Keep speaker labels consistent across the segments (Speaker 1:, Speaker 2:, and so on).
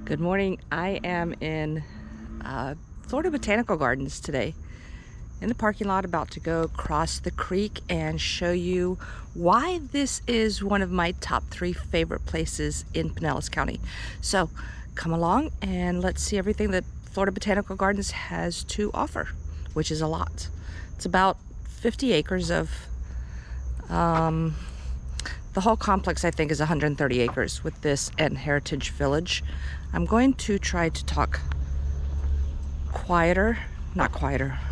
Speaker 1: Good morning. I am in Florida Botanical Gardens today, in the parking lot, about to go across the creek and show you why this is one of my top 3 favorite places in Pinellas County. So come along and let's see everything that Florida Botanical Gardens has to offer, which is a lot. It's about 50 acres of the whole complex, I think, is 130 acres with this and Heritage Village. I'm going to try to talk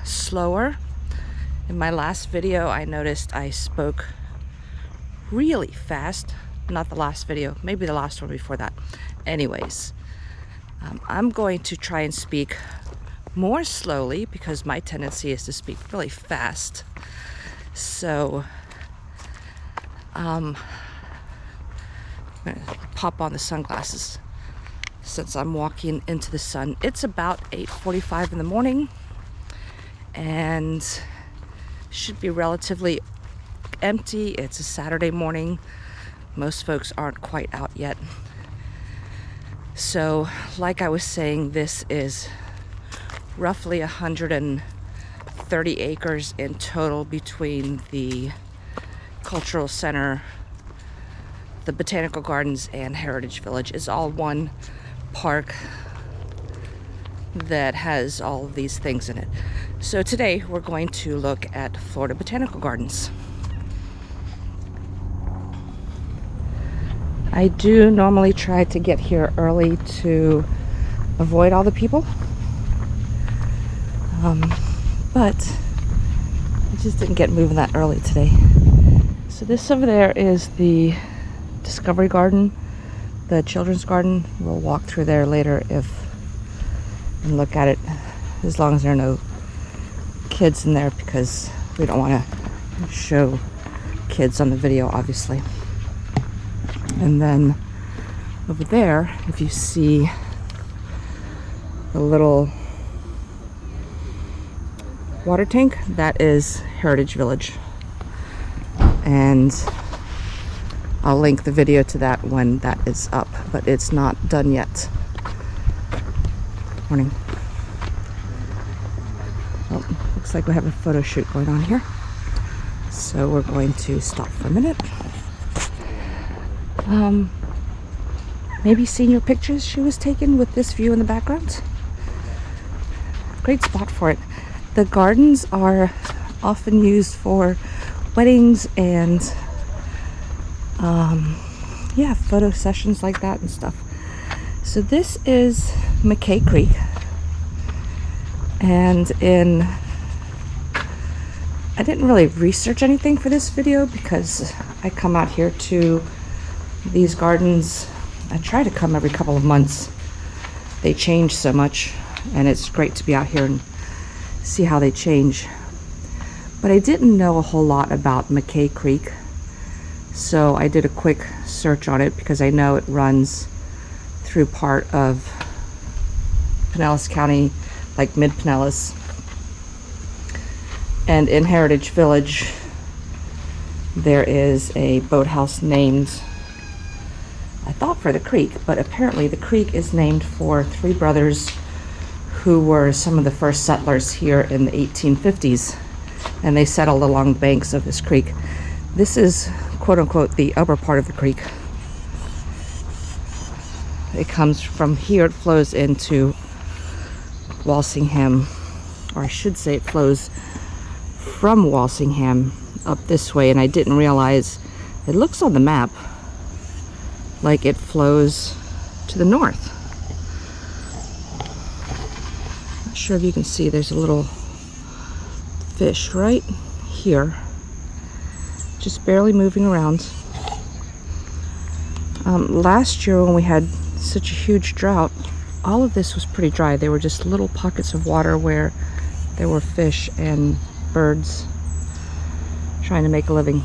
Speaker 1: slower. In my last video, I noticed I spoke really fast. Not the last video, maybe the last one before that. Anyways, I'm going to try and speak more slowly because my tendency is to speak really fast. So, I'm gonna pop on the sunglasses since I'm walking into the sun. It's about 8:45 in the morning and should be relatively empty. It's a Saturday morning. Most folks aren't quite out yet. So, like I was saying, this is roughly 130 acres in total between the Cultural Center, the Botanical Gardens, and Heritage Village. Is all one park that has all of these things in it. So today we're going to look at Florida Botanical Gardens. I do normally try to get here early to avoid all the people, but I just didn't get moving that early today. So this over there is the Discovery Garden, the children's garden. We'll walk through there later and look at it, as long as there are no kids in there, because we don't want to show kids on the video, obviously. And then over there, if you see the little water tank, that is Heritage Village. And I'll link the video to that when that is up, but it's not done yet. Morning. Oh, looks like we have a photo shoot going on here. So we're going to stop for a minute. Maybe seen your pictures she was taken with this view in the background. Great spot for it. The gardens are often used for weddings and photo sessions like that and stuff. So this is McKay Creek, and I didn't really research anything for this video because I come out here to these gardens. I try to come every couple of months. They change so much, and it's great to be out here and see how they change. But I didn't know a whole lot about McKay Creek, so I did a quick search on it because I know it runs through part of Pinellas County, like mid-Pinellas. And in Heritage Village, there is a boathouse named, I thought for the creek, but apparently the creek is named for 3 brothers who were some of the first settlers here in the 1850s. And they settled along the banks of this creek. This is, quote unquote, the upper part of the creek. It comes from here, it flows into Walsingham, or I should say it flows from Walsingham up this way, and I didn't realize, it looks on the map like it flows to the north. Not sure if you can see, there's a little fish right here, just barely moving around. Last year when we had such a huge drought, all of this was pretty dry. There were just little pockets of water where there were fish and birds trying to make a living.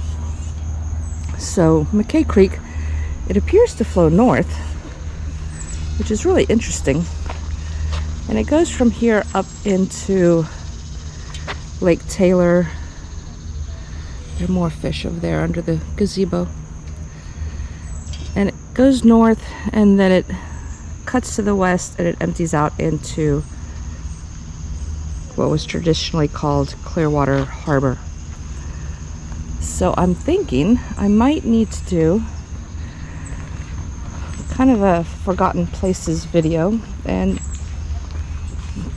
Speaker 1: So McKay Creek, it appears to flow north, which is really interesting. And it goes from here up into Lake Taylor. There are more fish over there under the gazebo. And it goes north, and then it cuts to the west and it empties out into what was traditionally called Clearwater Harbor. So I'm thinking I might need to do kind of a forgotten places video and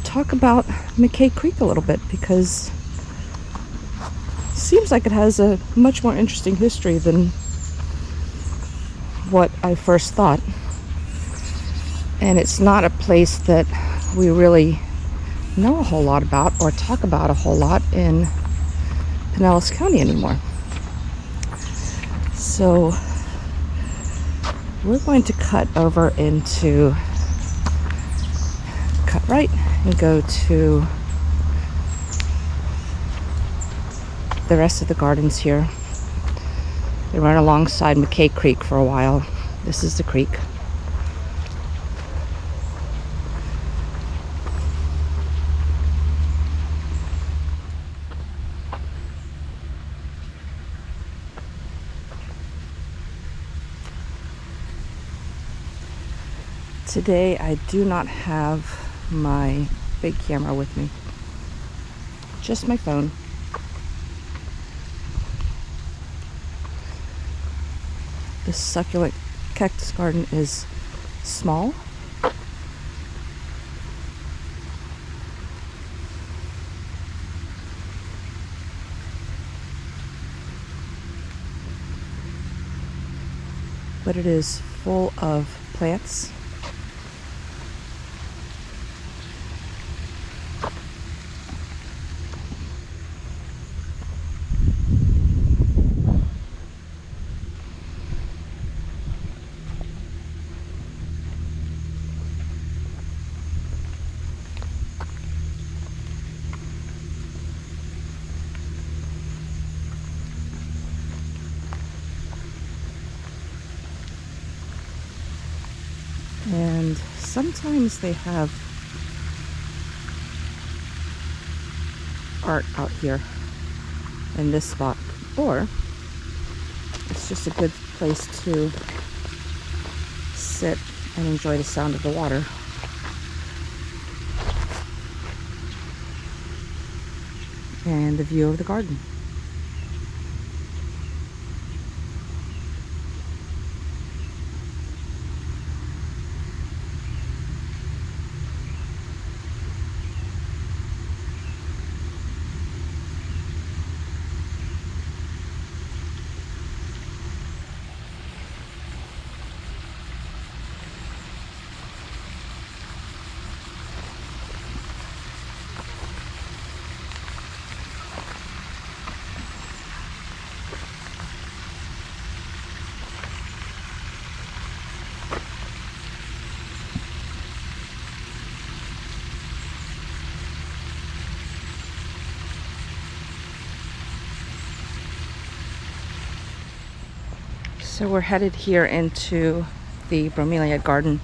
Speaker 1: talk about McKay Creek a little bit, because it seems like it has a much more interesting history than what I first thought. And it's not a place that we really know a whole lot about or talk about a whole lot in Pinellas County anymore. So we're going to cut over into, cut right and go to the rest of the gardens here. They run alongside McKay Creek for a while. This is the creek. Today I do not have my big camera with me, just my phone. This succulent cactus garden is small. But it is full of plants. And sometimes they have art out here in this spot, or it's just a good place to sit and enjoy the sound of the water. And the view of the garden. So we're headed here into the bromeliad garden,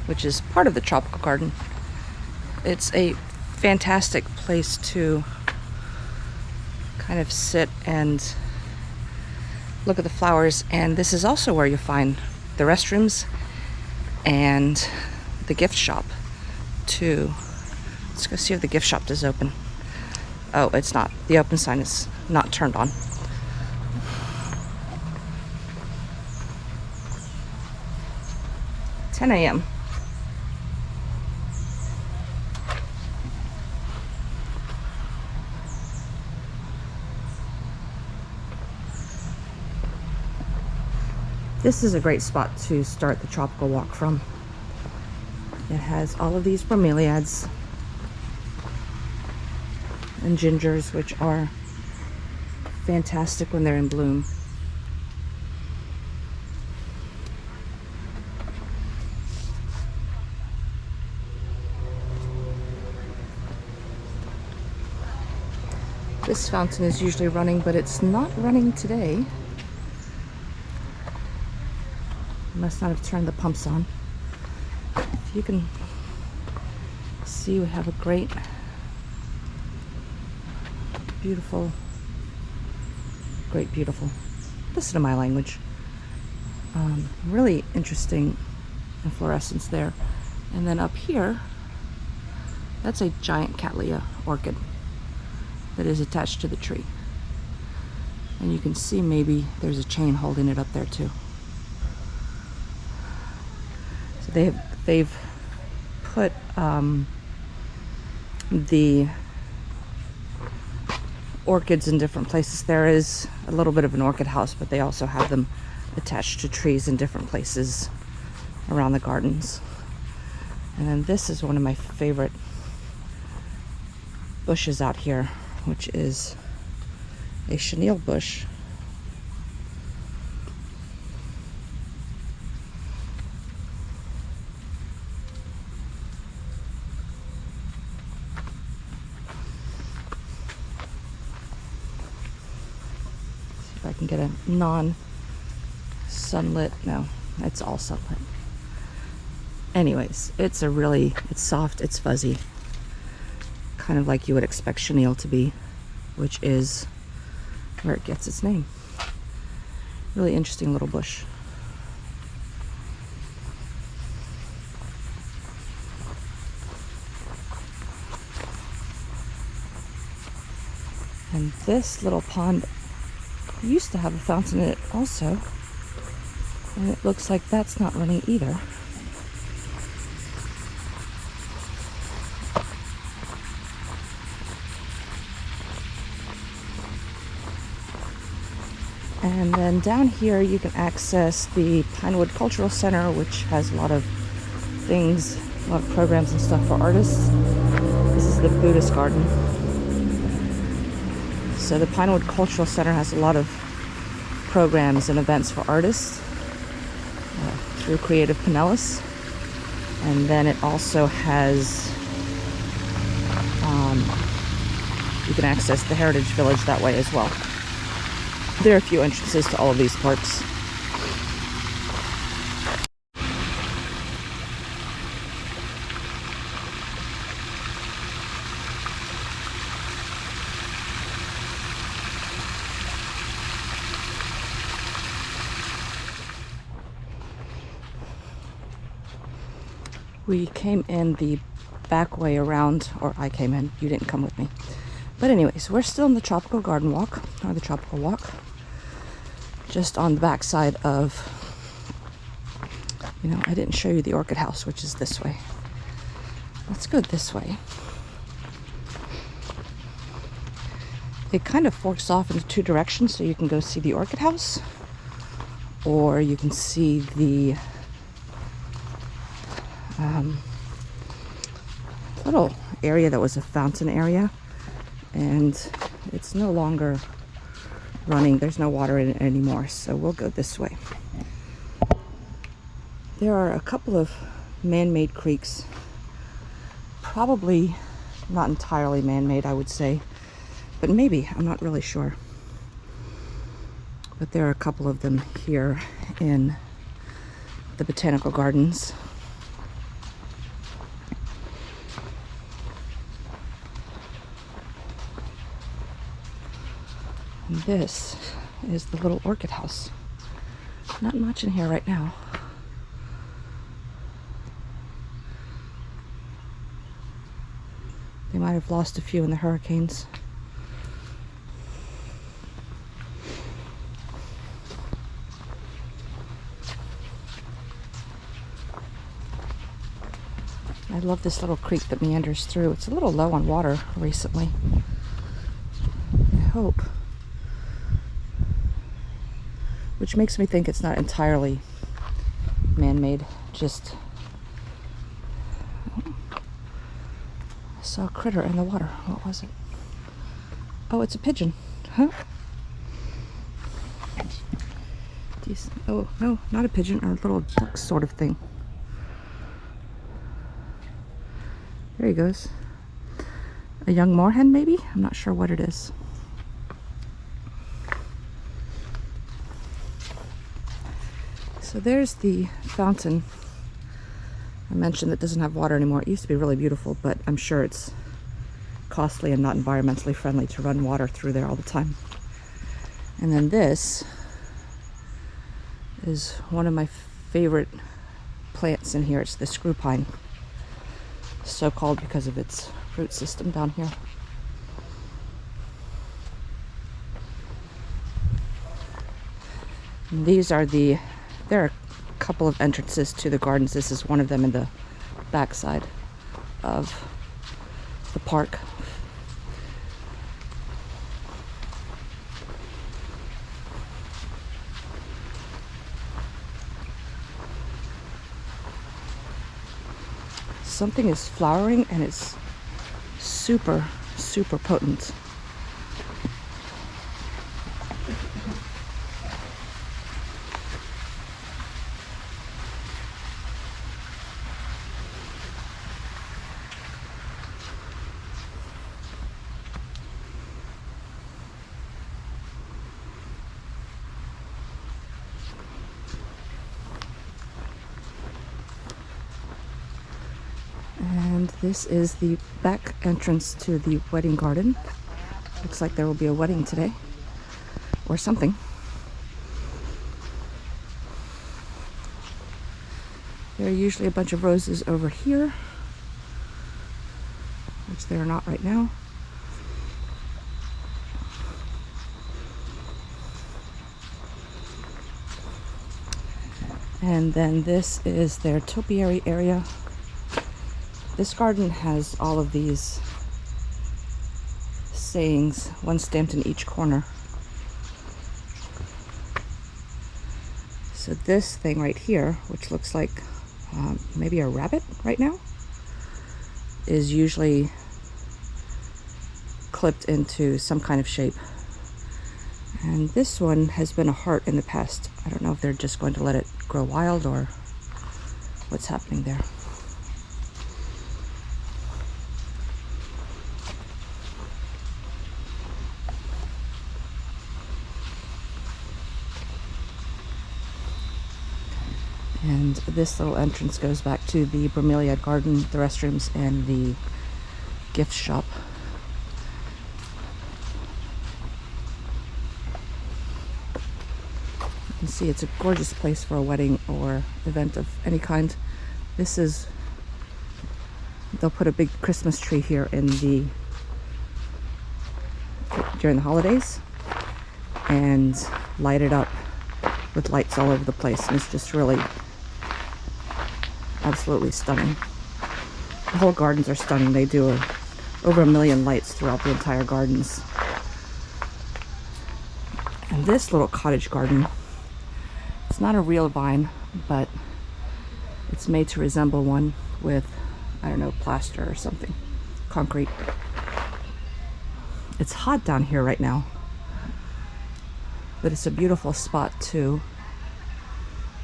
Speaker 1: which is part of the tropical garden. It's a fantastic place to kind of sit and look at the flowers, and this is also where you find the restrooms and the gift shop too. Let's go see if the gift shop is open. Oh, it's not. The open sign is not turned on. $10 a.m. This is a great spot to start the tropical walk from. It has all of these bromeliads and gingers, which are fantastic when they're in bloom. This fountain is usually running, but it's not running today. Must not have turned the pumps on. If you can see, we have a great, beautiful, listen to my language. Really interesting inflorescence there. And then up here, that's a giant Cattleya orchid that is attached to the tree. And you can see maybe there's a chain holding it up there too. So they've put the orchids in different places. There is a little bit of an orchid house, but they also have them attached to trees in different places around the gardens. And then this is one of my favorite bushes out here, which is a chenille bush. See if I can get a non-sunlit. No, it's all sunlit. Anyways, it's soft, it's fuzzy, kind of like you would expect chenille to be, which is where it gets its name. Really interesting little bush. And this little pond used to have a fountain in it also, and it looks like that's not running either. And then down here you can access the Pinewood Cultural Center, which has a lot of things, a lot of programs and stuff for artists. This is the Buddhist garden. So the Pinewood Cultural Center has a lot of programs and events for artists through Creative Pinellas. And then it also has, you can access the Heritage Village that way as well. There are a few entrances to all of these parks. We came in the back way around, or I came in, you didn't come with me. But anyways, we're still in the Tropical Garden Walk, or the Tropical Walk, just on the back side of, I didn't show you the orchid house, which is this way. Let's go this way. It kind of forks off into two directions, so you can go see the orchid house, or you can see the little area that was a fountain area, and it's no longer running. There's no water in it anymore, so we'll go this way. There are a couple of man-made creeks, probably not entirely man-made, I would say, but maybe, I'm not really sure. But there are a couple of them here in the Botanical Gardens. And this is the little orchid house. Not much in here right now. They might have lost a few in the hurricanes. I love this little creek that meanders through. It's a little low on water recently. I hope. Which makes me think it's not entirely man-made, just I saw a critter in the water. What was it? Oh, it's a pigeon. Huh? Oh, no, not a pigeon, or a little duck sort of thing. There he goes. A young moorhen, maybe? I'm not sure what it is. So there's the fountain I mentioned that doesn't have water anymore. It used to be really beautiful, but I'm sure it's costly and not environmentally friendly to run water through there all the time. And then this is one of my favorite plants in here. It's the screw pine. so called because of its root system down here. And these are there are a couple of entrances to the gardens. This is one of them in the backside of the park. Something is flowering and it's super, super potent. And this is the back entrance to the wedding garden. Looks like there will be a wedding today or something. There are usually a bunch of roses over here, which there are not right now. And then this is their topiary area. This garden has all of these sayings, one stamped in each corner. So this thing right here, which looks like maybe a rabbit right now, is usually clipped into some kind of shape. And this one has been a heart in the past. I don't know if they're just going to let it grow wild or what's happening there. And this little entrance goes back to the bromeliad garden, the restrooms, and the gift shop. You can see it's a gorgeous place for a wedding or event of any kind. This is, they'll put a big Christmas tree here during the holidays and light it up with lights all over the place, and it's just really absolutely stunning. The whole gardens are stunning. They do over 1 million lights throughout the entire gardens. And this little cottage garden, it's not a real vine, but it's made to resemble one with, I don't know, plaster or something, concrete. It's hot down here right now, but it's a beautiful spot to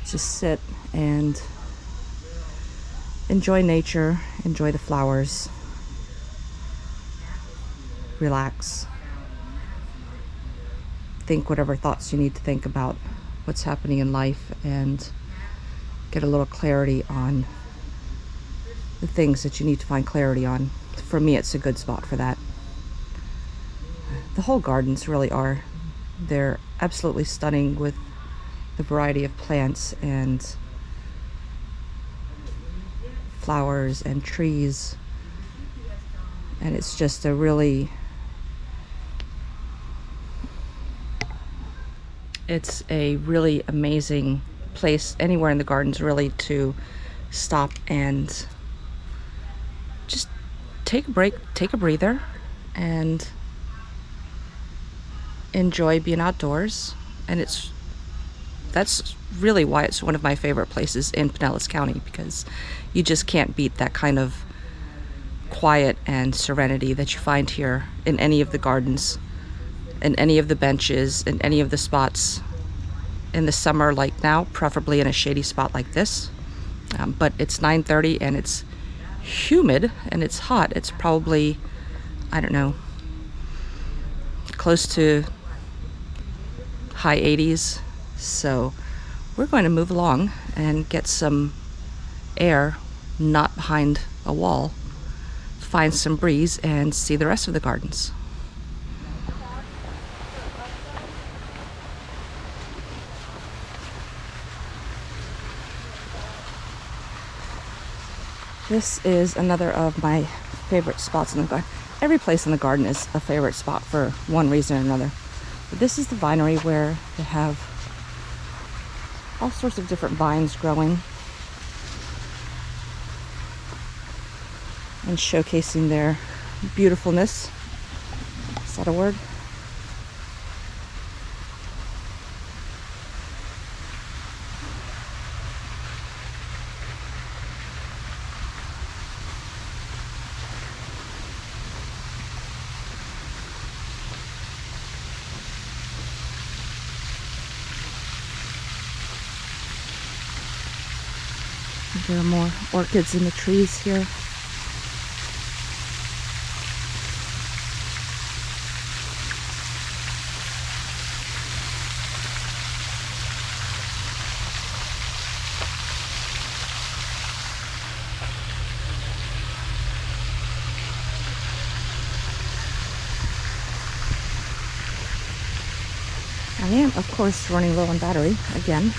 Speaker 1: just sit and enjoy nature, enjoy the flowers, relax, think whatever thoughts you need to think about what's happening in life, and get a little clarity on the things that you need to find clarity on. For me, it's a good spot for that. The whole gardens really are. They're absolutely stunning with the variety of plants and flowers and trees, and it's just a really, it's a really amazing place anywhere in the gardens really to stop and just take a break, take a breather, and enjoy being outdoors. And that's really why it's one of my favorite places in Pinellas County, because you just can't beat that kind of quiet and serenity that you find here in any of the gardens, in any of the benches, in any of the spots. In the summer like now, preferably in a shady spot like this. But it's 9:30 and it's humid and it's hot. It's probably, I don't know, close to high 80s. So we're going to move along and get some air, not behind a wall, find some breeze, and see the rest of the gardens. This is another of my favorite spots in the garden. Every place in the garden is a favorite spot for one reason or another. But this is the vinery where they have all sorts of different vines growing and showcasing their beautifulness. Is that a word? There are more orchids in the trees here. I am, of course, running low on battery again,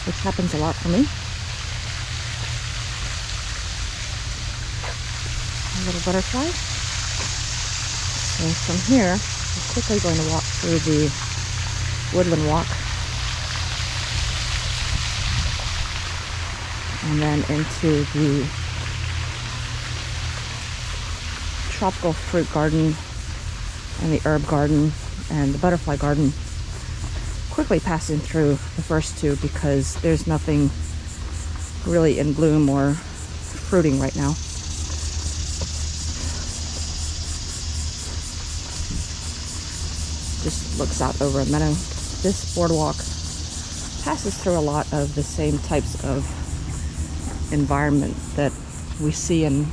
Speaker 1: which happens a lot for me. A little butterfly. So from here, we're quickly going to walk through the woodland walk and then into the tropical fruit garden and the herb garden and the butterfly garden, quickly passing through the first two because there's nothing really in bloom or fruiting right now. Just looks out over a meadow. This boardwalk passes through a lot of the same types of environment that we see in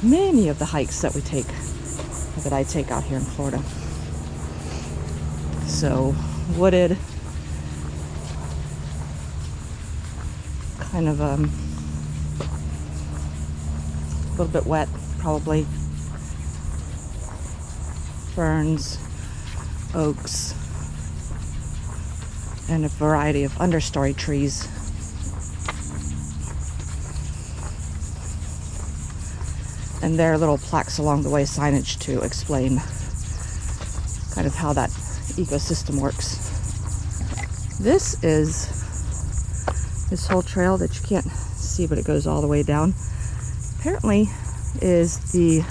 Speaker 1: many of the hikes that I take out here in Florida. So wooded, kind of a little bit wet, probably. Ferns, oaks, and a variety of understory trees. And there are little plaques along the way, signage to explain kind of how that ecosystem works. This whole trail that you can't see, but it goes all the way down, apparently is the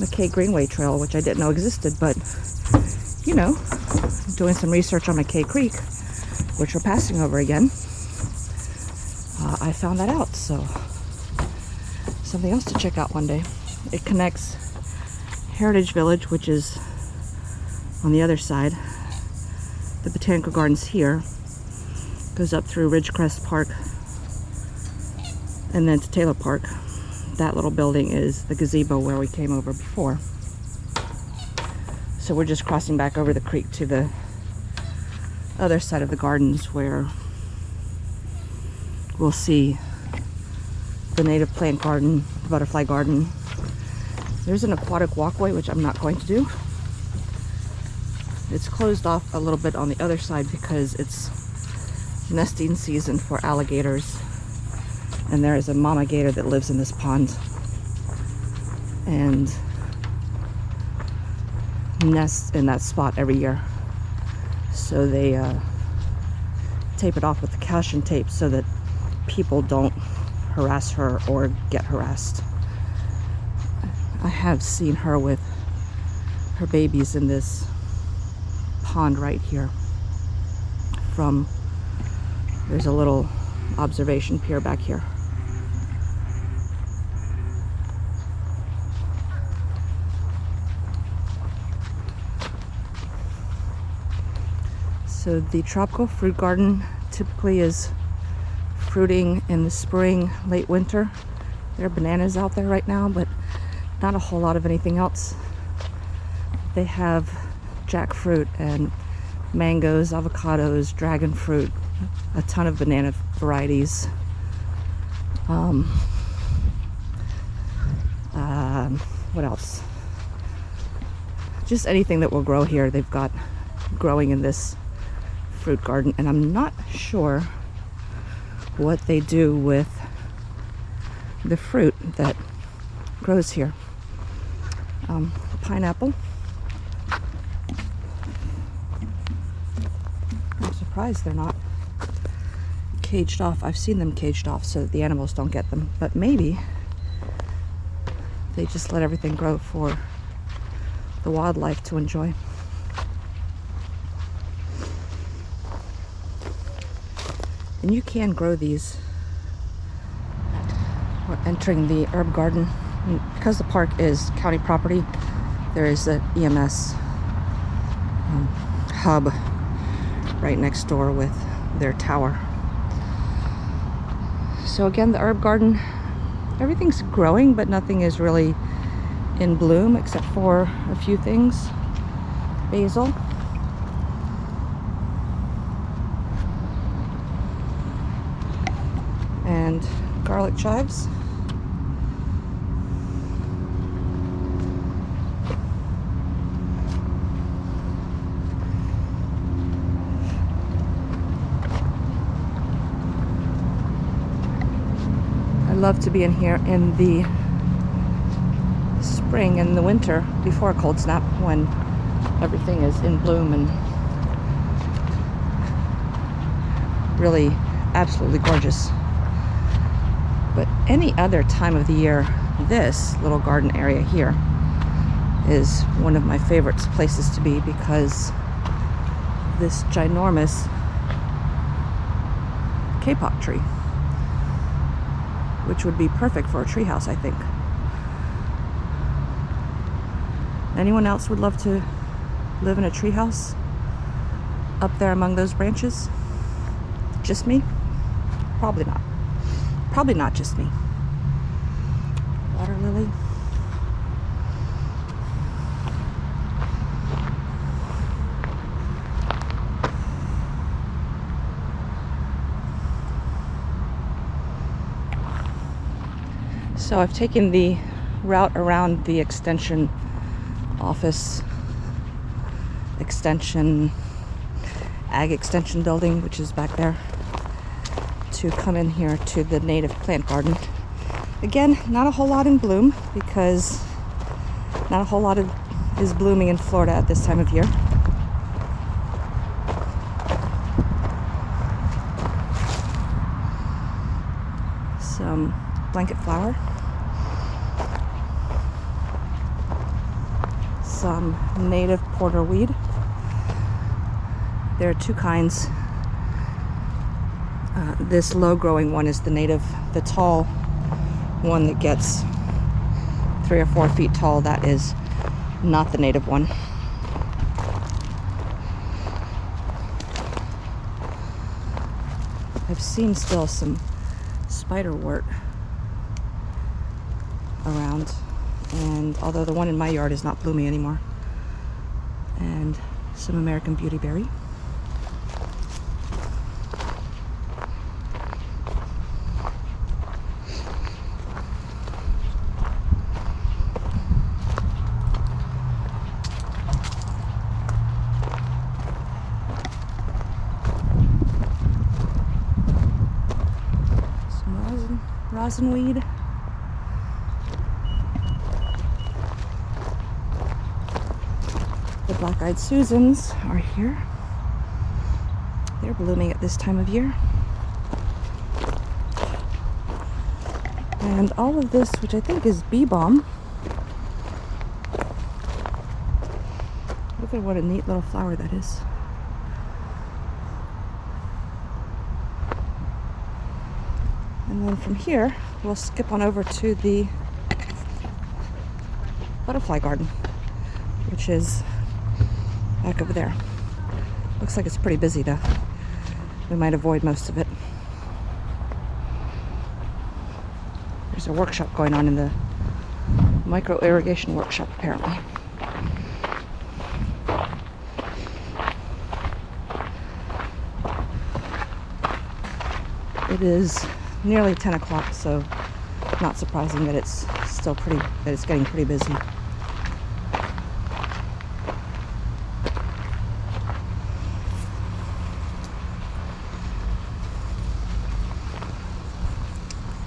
Speaker 1: McKay Greenway Trail, which I didn't know existed, but you know, doing some research on McKay Creek, which we're passing over again, I found that out. So something else to check out one day. It connects Heritage Village, which is on the other side, the Botanical Gardens here, goes up through Ridgecrest Park and then to Taylor Park. That little building is the gazebo where we came over before. So we're just crossing back over the creek to the other side of the gardens where we'll see the native plant garden, the butterfly garden. There's an aquatic walkway, which I'm not going to do. It's closed off a little bit on the other side because it's nesting season for alligators. And there is a mama gator that lives in this pond and nests in that spot every year. So they tape it off with the calcium tape so that people don't harass her or get harassed. I have seen her with her babies in this pond right here. There's a little observation pier back here. So the tropical fruit garden typically is fruiting in the spring, late winter. There are bananas out there right now, but not a whole lot of anything else. They have jackfruit and mangoes, avocados, dragon fruit, a ton of banana varieties. What else? Just anything that will grow here, they've got growing in this fruit garden. And I'm not sure what they do with the fruit that grows here. Pineapple. I'm surprised they're not caged off. I've seen them caged off so that the animals don't get them, but maybe they just let everything grow for the wildlife to enjoy. And you can grow these. We're entering the herb garden. And because the park is county property, there is an EMS hub right next door with their tower. So again, the herb garden, everything's growing, but nothing is really in bloom except for a few things. Basil. And garlic chives. I love to be in here in the spring and the winter before a cold snap when everything is in bloom and really absolutely gorgeous. But any other time of the year, this little garden area here is one of my favorite places to be because this ginormous kapok tree, which would be perfect for a treehouse, I think. Anyone else would love to live in a treehouse up there among those branches? Just me? Probably not. Probably not just me. Water lily. So I've taken the route around the extension office, ag extension building, which is back there, to come in here to the native plant garden. Again, not a whole lot in bloom because not a whole lot is blooming in Florida at this time of year. Some blanket flower. Some native porterweed. There are two kinds. This low-growing one is the native. The tall one that gets 3 or 4 feet tall, that is not the native one. I've seen still some spiderwort around, and although the one in my yard is not blooming anymore. And some American beautyberry. Some rosinweed. The black-eyed Susans are here. They're blooming at this time of year. And all of this, which I think is bee balm. Look at what a neat little flower that is. And then from here, we'll skip on over to the butterfly garden, which is back over there. Looks like it's pretty busy though. We might avoid most of it. There's a workshop going on in the micro irrigation workshop apparently. It is nearly 10 o'clock, so not surprising that it's getting pretty busy.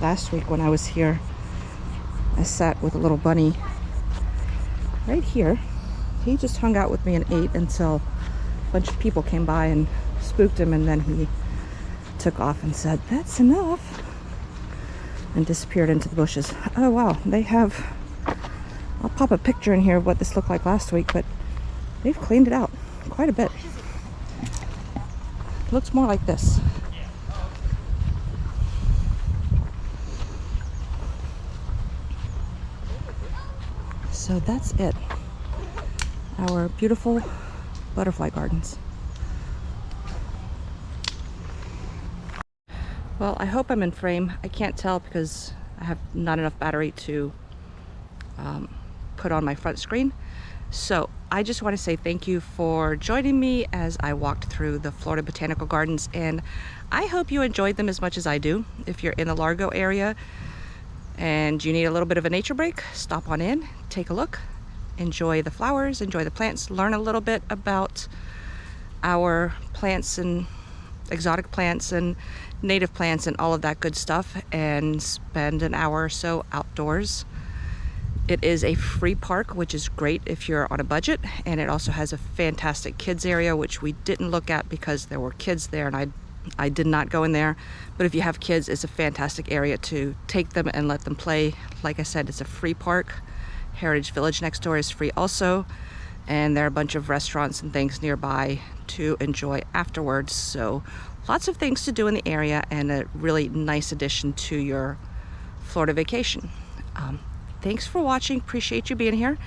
Speaker 1: last week when I was here, I sat with a little bunny right here. He just hung out with me and ate until a bunch of people came by and spooked him, and then he took off and said, "That's enough," and disappeared into the bushes. Oh wow, they have, I'll pop a picture in here of what this looked like last week, but they've cleaned it out quite a bit. It looks more like this. So that's it. Our beautiful butterfly gardens. Well, I hope I'm in frame. I can't tell because I have not enough battery to put on my front screen. So I just want to say thank you for joining me as I walked through the Florida Botanical Gardens, and I hope you enjoyed them as much as I do. If you're in the Largo area and you need a little bit of a nature break, stop on in, take a look, enjoy the flowers, enjoy the plants, learn a little bit about our plants and exotic plants and native plants and all of that good stuff, and spend an hour or so outdoors. It is a free park, which is great if you're on a budget, and it also has a fantastic kids area, which we didn't look at because there were kids there and I did not go in there. But if you have kids, it's a fantastic area to take them and let them play. Like I said, it's a free park. Heritage Village next door is free also, and there are a bunch of restaurants and things nearby to enjoy afterwards. So lots of things to do in the area, and a really nice addition to your Florida vacation. Thanks for watching. Appreciate you being here,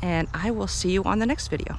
Speaker 1: and I will see you on the next video.